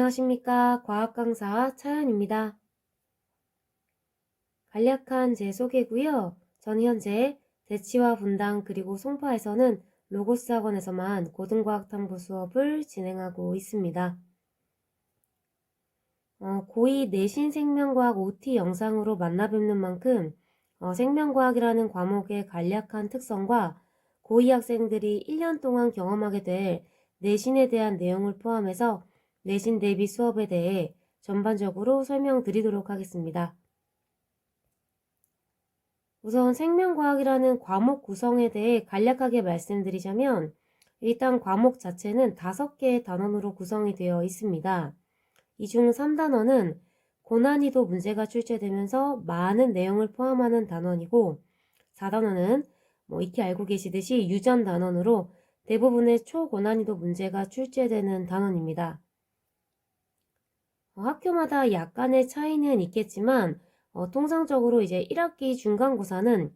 안녕하십니까. 과학강사 차연입니다. 간략한 제 소개고요. 전 현재 대치와 분당 그리고 송파에서는 로고스 학원에서만 고등과학탐구 수업을 진행하고 있습니다. 고2 내신 생명과학 OT 영상으로 만나 뵙는 만큼 생명과학이라는 과목의 간략한 특성과 고2 학생들이 1년 동안 경험하게 될 내신에 대한 내용을 포함해서 내신 대비 수업에 대해 전반적으로 설명드리도록 하겠습니다. 우선 생명과학이라는 과목 구성에 대해 간략하게 말씀드리자면 일단 과목 자체는 5개의 단원으로 구성이 되어 있습니다. 이 중 3단원은 고난이도 문제가 출제되면서 많은 내용을 포함하는 단원이고 4단원은 익히 알고 계시듯이 유전 단원으로 대부분의 초고난이도 문제가 출제되는 단원입니다. 학교마다 약간의 차이는 있겠지만 통상적으로 이제 1학기 중간고사는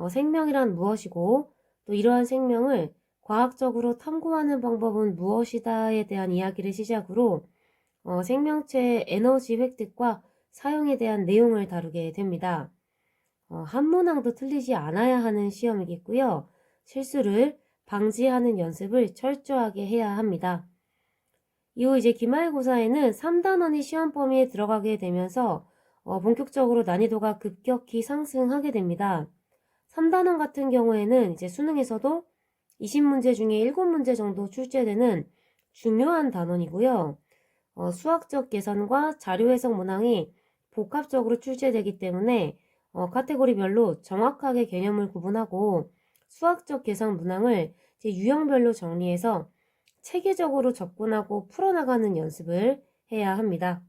생명이란 무엇이고 또 이러한 생명을 과학적으로 탐구하는 방법은 무엇이다에 대한 이야기를 시작으로 생명체의 에너지 획득과 사용에 대한 내용을 다루게 됩니다. 한 문항도 틀리지 않아야 하는 시험이겠고요. 실수를 방지하는 연습을 철저하게 해야 합니다. 이후 이제 기말고사에는 3단원이 시험 범위에 들어가게 되면서 본격적으로 난이도가 급격히 상승하게 됩니다. 3단원 같은 경우에는 이제 수능에서도 20문제 중에 7문제 정도 출제되는 중요한 단원이고요. 수학적 계산과 자료 해석 문항이 복합적으로 출제되기 때문에 카테고리별로 정확하게 개념을 구분하고 수학적 계산 문항을 이제 유형별로 정리해서 체계적으로 접근하고 풀어나가는 연습을 해야 합니다.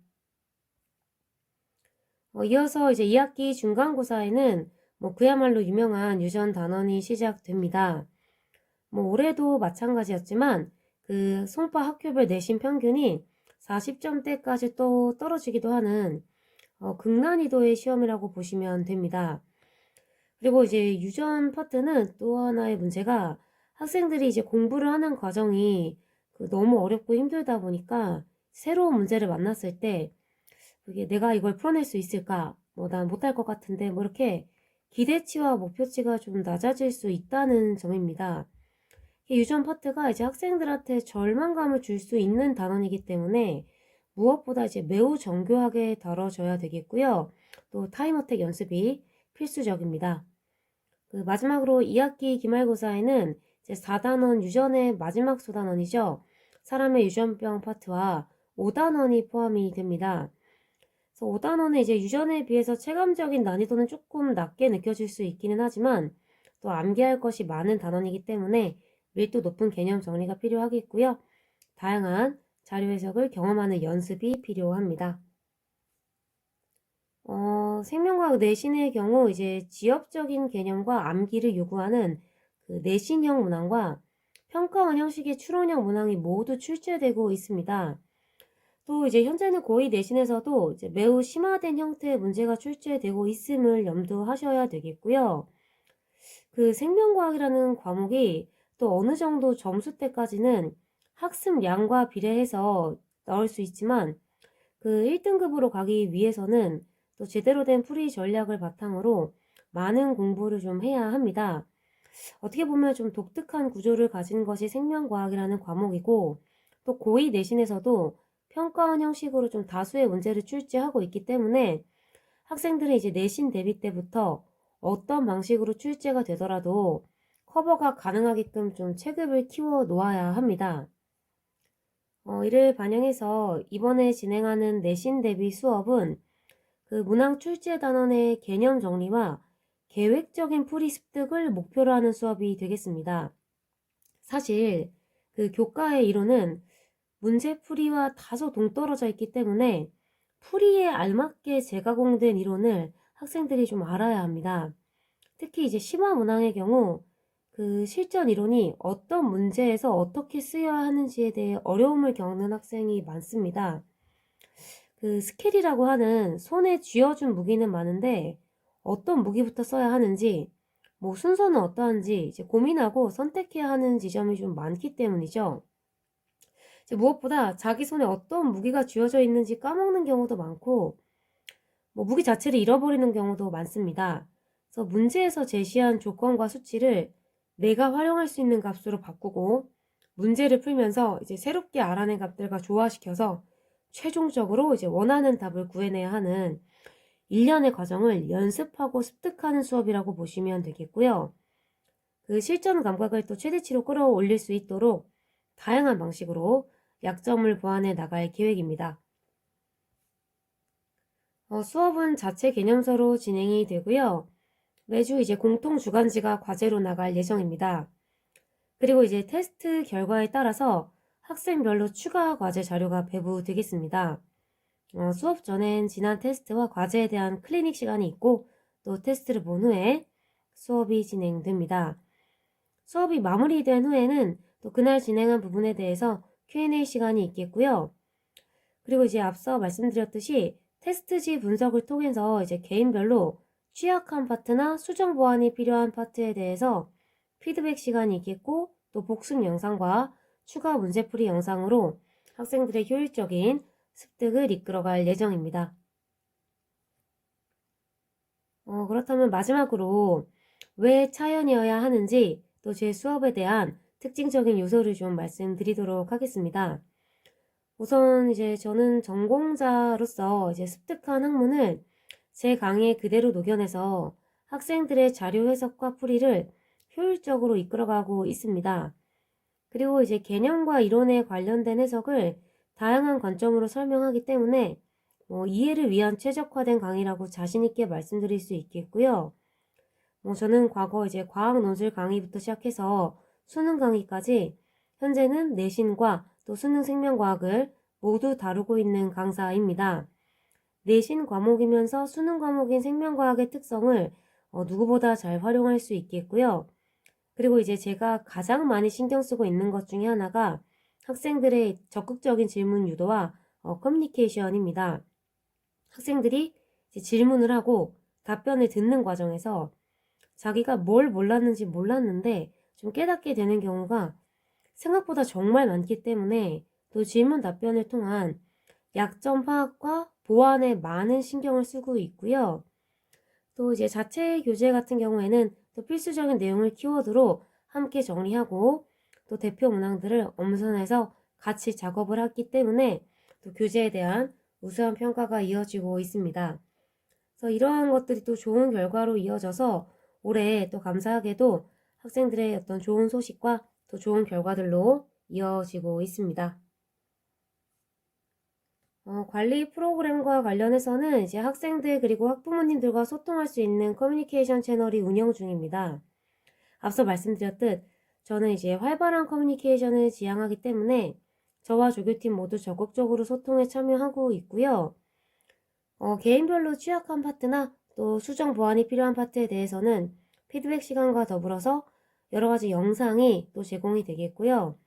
이어서 이제 2학기 중간고사에는 그야말로 유명한 유전 단원이 시작됩니다. 올해도 마찬가지였지만 그 송파 학교별 내신 평균이 40점대까지 또 떨어지기도 하는 극난이도의 시험이라고 보시면 됩니다. 그리고 이제 유전 파트는 또 하나의 문제가 학생들이 이제 공부를 하는 과정이 너무 어렵고 힘들다 보니까 새로운 문제를 만났을 때 이게 내가 이걸 풀어낼 수 있을까? 난 못할 것 같은데 이렇게 기대치와 목표치가 좀 낮아질 수 있다는 점입니다. 유전 파트가 이제 학생들한테 절망감을 줄 수 있는 단원이기 때문에 무엇보다 이제 매우 정교하게 다뤄져야 되겠고요. 또 타임어택 연습이 필수적입니다. 마지막으로 2학기 기말고사에는 이제 4단원 유전의 마지막 소단원이죠. 사람의 유전병 파트와 5단원이 포함이 됩니다. 그래서 5단원은 이제 유전에 비해서 체감적인 난이도는 조금 낮게 느껴질 수 있기는 하지만 또 암기할 것이 많은 단원이기 때문에 밀도 높은 개념 정리가 필요하겠고요. 다양한 자료 해석을 경험하는 연습이 필요합니다. 생명과학 내신의 경우 이제 지엽적인 개념과 암기를 요구하는 그 내신형 문항과 평가원 형식의 추론형 문항이 모두 출제되고 있습니다. 또 이제 현재는 거의 내신에서도 이제 매우 심화된 형태의 문제가 출제되고 있음을 염두하셔야 되겠고요. 그 생명과학이라는 과목이 또 어느 정도 점수대까지는 학습량과 비례해서 나올 수 있지만 그 1등급으로 가기 위해서는 또 제대로 된 풀이 전략을 바탕으로 많은 공부를 좀 해야 합니다. 어떻게 보면 좀 독특한 구조를 가진 것이 생명과학이라는 과목이고 또 고2 내신에서도 평가원 형식으로 좀 다수의 문제를 출제하고 있기 때문에 학생들은 이제 내신 대비 때부터 어떤 방식으로 출제가 되더라도 커버가 가능하게끔 좀 체급을 키워 놓아야 합니다. 이를 반영해서 이번에 진행하는 내신 대비 수업은 그 문항 출제 단원의 개념 정리와 계획적인 풀이 습득을 목표로 하는 수업이 되겠습니다. 사실 그 교과의 이론은 문제풀이와 다소 동떨어져 있기 때문에 풀이에 알맞게 재가공된 이론을 학생들이 좀 알아야 합니다. 특히 이제 심화 문항의 경우 그 실전 이론이 어떤 문제에서 어떻게 쓰여야 하는지에 대해 어려움을 겪는 학생이 많습니다. 그 스킬이라고 하는 손에 쥐어준 무기는 많은데 어떤 무기부터 써야 하는지 순서는 어떠한지 이제 고민하고 선택해야 하는 지점이 좀 많기 때문이죠. 이제 무엇보다 자기 손에 어떤 무기가 쥐어져 있는지 까먹는 경우도 많고 무기 자체를 잃어버리는 경우도 많습니다. 그래서 문제에서 제시한 조건과 수치를 내가 활용할 수 있는 값으로 바꾸고 문제를 풀면서 이제 새롭게 알아낸 값들과 조화시켜서 최종적으로 이제 원하는 답을 구해내야 하는 일련의 과정을 연습하고 습득하는 수업이라고 보시면 되겠고요. 그 실전 감각을 또 최대치로 끌어올릴 수 있도록 다양한 방식으로 약점을 보완해 나갈 계획입니다. 수업은 자체 개념서로 진행이 되고요. 매주 이제 공통 주간지가 과제로 나갈 예정입니다. 그리고 이제 테스트 결과에 따라서 학생별로 추가 과제 자료가 배부되겠습니다. 수업 전엔 지난 테스트와 과제에 대한 클리닉 시간이 있고 또 테스트를 본 후에 수업이 진행됩니다. 수업이 마무리된 후에는 또 그날 진행한 부분에 대해서 Q&A 시간이 있겠고요. 그리고 이제 앞서 말씀드렸듯이 테스트지 분석을 통해서 이제 개인별로 취약한 파트나 수정 보완이 필요한 파트에 대해서 피드백 시간이 있겠고 또 복습 영상과 추가 문제풀이 영상으로 학생들의 효율적인 습득을 이끌어갈 예정입니다. 그렇다면 마지막으로 왜 차연이어야 하는지 또 제 수업에 대한 특징적인 요소를 좀 말씀드리도록 하겠습니다. 우선 이제 저는 전공자로서 이제 습득한 학문을 제 강의에 그대로 녹여내서 학생들의 자료 해석과 풀이를 효율적으로 이끌어가고 있습니다. 그리고 이제 개념과 이론에 관련된 해석을 다양한 관점으로 설명하기 때문에 이해를 위한 최적화된 강의라고 자신있게 말씀드릴 수 있겠고요. 저는 과거 이제 과학 논술 강의부터 시작해서 수능 강의까지 현재는 내신과 또 수능 생명과학을 모두 다루고 있는 강사입니다. 내신 과목이면서 수능 과목인 생명과학의 특성을 누구보다 잘 활용할 수 있겠고요. 그리고 이제 제가 가장 많이 신경 쓰고 있는 것 중에 하나가 학생들의 적극적인 질문 유도와 커뮤니케이션입니다. 학생들이 이제 질문을 하고 답변을 듣는 과정에서 자기가 뭘 몰랐는데 좀 깨닫게 되는 경우가 생각보다 정말 많기 때문에 또 질문 답변을 통한 약점 파악과 보완에 많은 신경을 쓰고 있고요. 또 이제 자체 교재 같은 경우에는 또 필수적인 내용을 키워드로 함께 정리하고 또 대표 문항들을 엄선해서 같이 작업을 했기 때문에 또 교재에 대한 우수한 평가가 이어지고 있습니다. 그래서 이러한 것들이 또 좋은 결과로 이어져서 올해 또 감사하게도 학생들의 어떤 좋은 소식과 또 좋은 결과들로 이어지고 있습니다. 관리 프로그램과 관련해서는 이제 학생들 그리고 학부모님들과 소통할 수 있는 커뮤니케이션 채널이 운영 중입니다. 앞서 말씀드렸듯 저는 이제 활발한 커뮤니케이션을 지향하기 때문에 저와 조교팀 모두 적극적으로 소통에 참여하고 있고요. 개인별로 취약한 파트나 또 수정 보완이 필요한 파트에 대해서는 피드백 시간과 더불어서 여러 가지 영상이 또 제공이 되겠고요.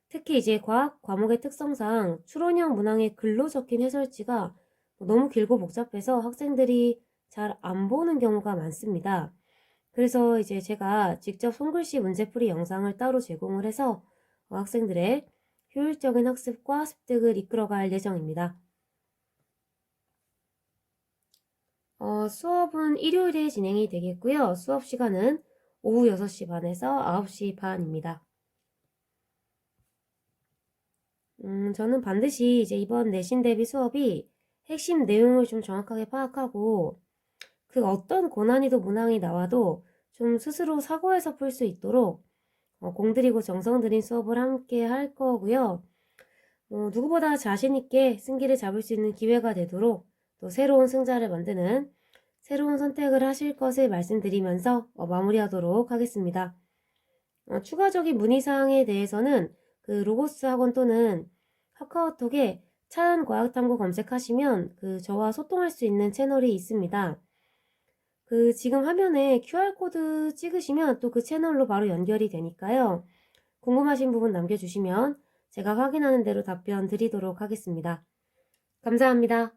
특히 이제 과학 과목의 특성상 추론형 문항에 글로 적힌 해설지가 너무 길고 복잡해서 학생들이 잘 안 보는 경우가 많습니다. 그래서 이제 제가 직접 손글씨 문제풀이 영상을 따로 제공을 해서 학생들의 효율적인 학습과 습득을 이끌어갈 예정입니다. 수업은 일요일에 진행이 되겠고요. 수업 시간은 오후 6시 반에서 9시 반입니다. 저는 반드시 이제 이번 내신 대비 수업이 핵심 내용을 좀 정확하게 파악하고 그 어떤 고난이도 문항이 나와도 좀 스스로 사고해서 풀 수 있도록 공들이고 정성 들인 수업을 함께 할 거고요. 누구보다 자신있게 승기를 잡을 수 있는 기회가 되도록 또 새로운 승자를 만드는 새로운 선택을 하실 것을 말씀드리면서 마무리하도록 하겠습니다. 추가적인 문의사항에 대해서는 그 로고스 학원 또는 카카오톡에 차연과학탐구 검색하시면 그 저와 소통할 수 있는 채널이 있습니다. 그 지금 화면에 QR코드 찍으시면 또 그 채널로 바로 연결이 되니까요. 궁금하신 부분 남겨주시면 제가 확인하는 대로 답변 드리도록 하겠습니다. 감사합니다.